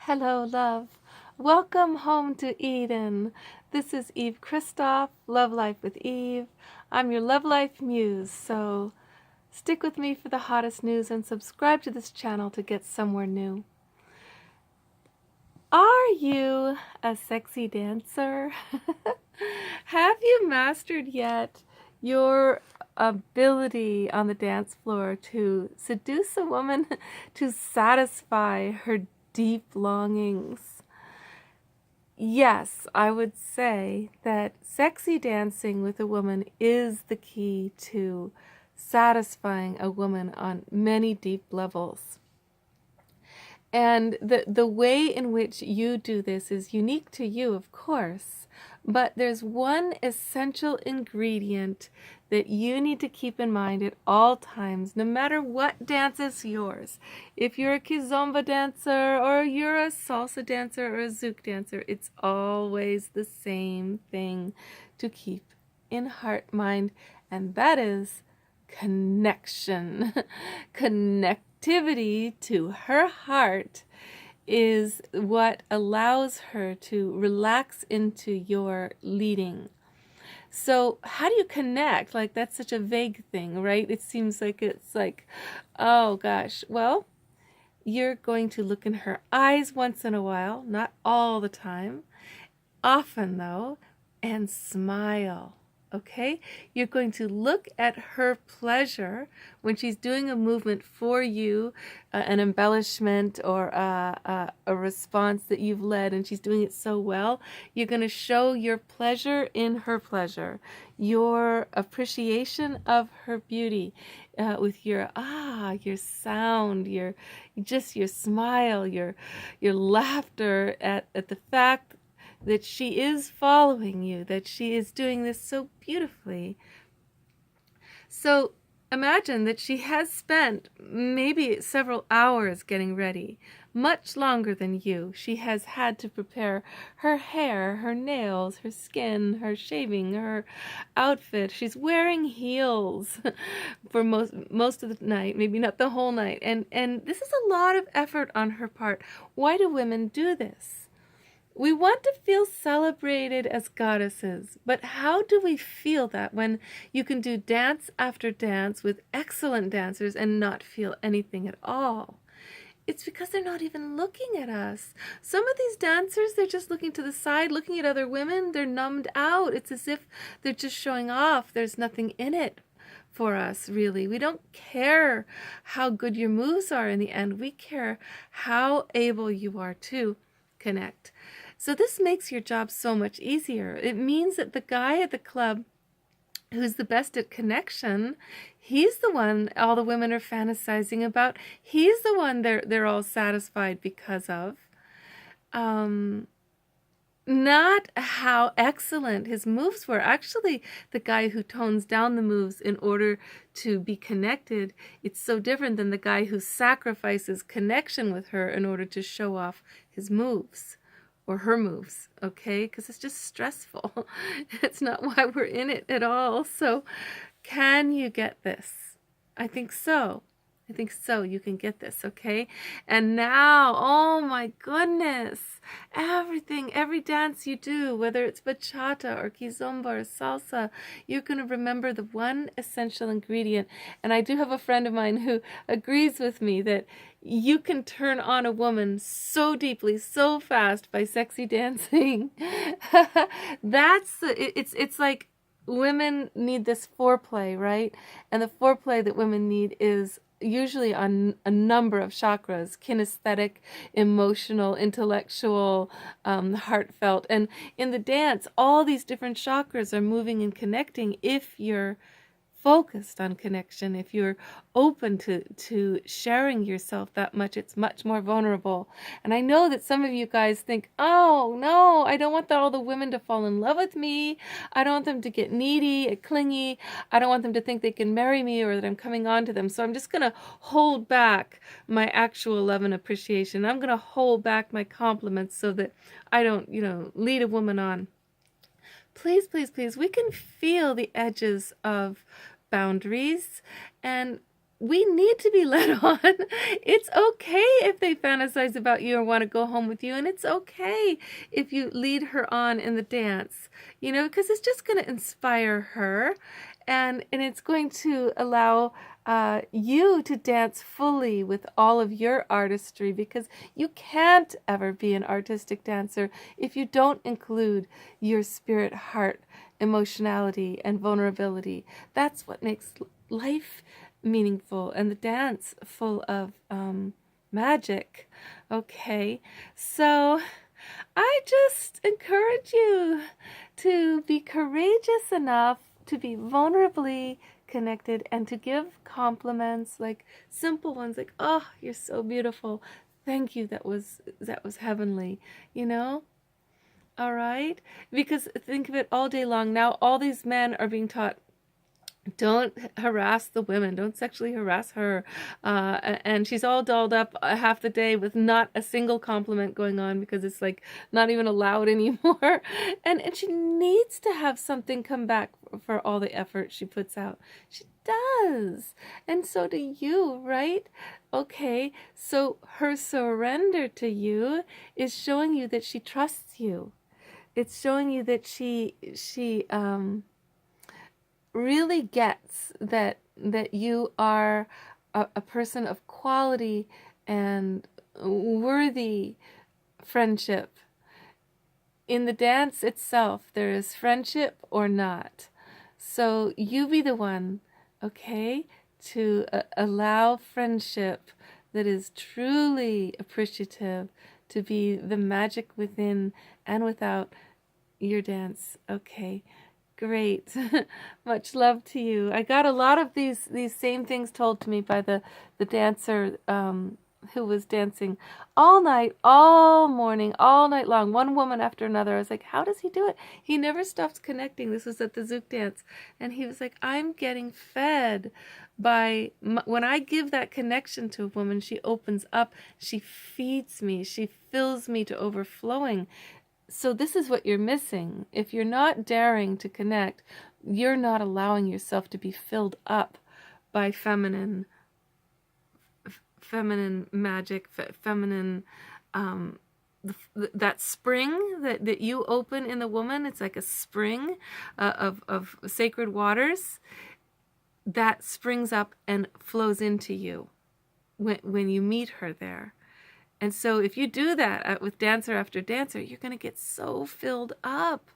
Hello, love. Welcome home to Eden. This is Eve Christoph, Love Life with Eve. I'm your Love Life Muse, so stick with me for the hottest news and subscribe to this channel to get somewhere new. Are you a sexy dancer? Have you mastered yet your ability on the dance floor to seduce a woman, to satisfy her deep longings? Yes, I would say that sexy dancing with a woman is the key to satisfying a woman on many deep levels. And the way in which you do this is unique to you, of course, but there's one essential ingredient that you need to keep in mind at all times, no matter what dance is yours. If you're a kizomba dancer, or you're a salsa dancer, or a zouk dancer, it's always the same thing to keep in heart, mind, and that is connection. Connectivity to her heart is what allows her to relax into your leading. So how do you connect? Like, that's such a vague thing, right? It seems like it's like, oh gosh. Well, you're going to look in her eyes once in a while, not all the time, often though, and smile. Okay? You're going to look at her pleasure when she's doing a movement for you, an embellishment or a response that you've led, and she's doing it so well. You're going to show your pleasure in her pleasure, your appreciation of her beauty, with your sound, your smile, your laughter at the fact that she is following you, that she is doing this so beautifully. So imagine that she has spent maybe several hours getting ready, much longer than you. She has had to prepare her hair, her nails, her skin, her shaving, her outfit. She's wearing heels for most of the night, maybe not the whole night. And this is a lot of effort on her part. Why do women do this? We want to feel celebrated as goddesses, but how do we feel that when you can do dance after dance with excellent dancers and not feel anything at all? It's because they're not even looking at us. Some of these dancers, they're just looking to the side, looking at other women. They're numbed out. It's as if they're just showing off. There's nothing in it for us, really. We don't care how good your moves are in the end. We care how able you are to connect. So this makes your job so much easier. It means that the guy at the club who's the best at connection, he's the one all the women are fantasizing about. He's the one they're all satisfied because of. Not how excellent his moves were. Actually, the guy who tones down the moves in order to be connected, it's so different than the guy who sacrifices connection with her in order to show off his moves. Or her moves, okay? Because it's just stressful. It's not why we're in it at all. So, can you get this? I think so. I think so. You can get this, okay? And now, oh my goodness, everything, every dance you do, whether it's bachata or kizomba or salsa, you're going to remember the one essential ingredient. And I do have a friend of mine who agrees with me that you can turn on a woman so deeply, so fast by sexy dancing. It's like women need this foreplay, right? And the foreplay that women need is usually on a number of chakras: kinesthetic, emotional, intellectual, heartfelt. And in the dance, all these different chakras are moving and connecting if you're focused on connection, if you're open to sharing yourself that much. It's much more vulnerable. And I know that some of you guys think, oh no, I don't want all the women to fall in love with me. I don't want them to get needy and clingy. I don't want them to think they can marry me or that I'm coming on to them. So I'm just going to hold back my actual love and appreciation. I'm going to hold back my compliments so that I don't, lead a woman on. Please, please, please, we can feel the edges of boundaries, and we need to be led on. It's okay if they fantasize about you or want to go home with you, and it's okay if you lead her on in the dance, because it's just going to inspire her, and it's going to allow you to dance fully with all of your artistry, because you can't ever be an artistic dancer if you don't include your spirit, heart, emotionality, and vulnerability. That's what makes life meaningful and the dance full of magic. Okay, so I just encourage you to be courageous enough to be vulnerably connected and to give compliments, like simple ones, like, oh, you're so beautiful, thank you, that was heavenly, all right? Because think of it, all day long now all these men are being taught, don't harass the women, don't sexually harass her, and she's all dolled up half the day with not a single compliment going on, because it's like not even allowed anymore. And she needs to have something come back for all the effort she puts out. She does, and so do you, right? Okay, so her surrender to you is showing you that she trusts you. It's showing you that she really gets that you are a person of quality and worthy friendship. In the dance itself, there is friendship or not. So you be the one, okay, to allow friendship that is truly appreciative to be the magic within and without your dance. Okay. Great. Much love to you. I got a lot of these same things told to me by the dancer who was dancing all night, all morning, all night long, one woman after another. I was like, how does he do it? He never stops connecting. This was at the Zouk dance. And he was like, I'm getting fed by, when I give that connection to a woman, she opens up, she feeds me, she fills me to overflowing. So this is what you're missing. If you're not daring to connect, you're not allowing yourself to be filled up by feminine magic, feminine, that spring that you open in the woman. It's like a spring of sacred waters that springs up and flows into you when you meet her there. And so if you do that with dancer after dancer, you're going to get so filled up.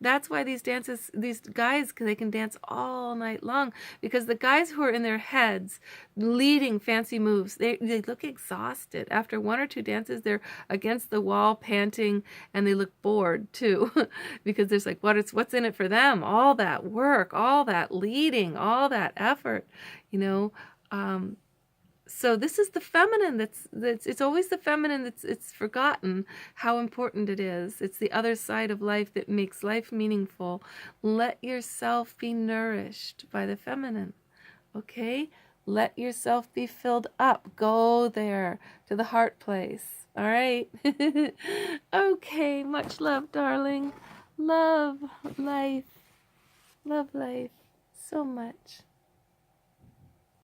That's why these guys, they can dance all night long, because the guys who are in their heads leading fancy moves, they look exhausted. After one or two dances, they're against the wall panting, and they look bored too, because there's like, what's in it for them? All that work, all that leading, all that effort, So this is the feminine it's always the feminine it's forgotten how important it is. It's the other side of life that makes life meaningful. Let yourself be nourished by the feminine, okay? Let yourself be filled up. Go there to the heart place, all right? Okay, much love, darling. Love life. Love life so much.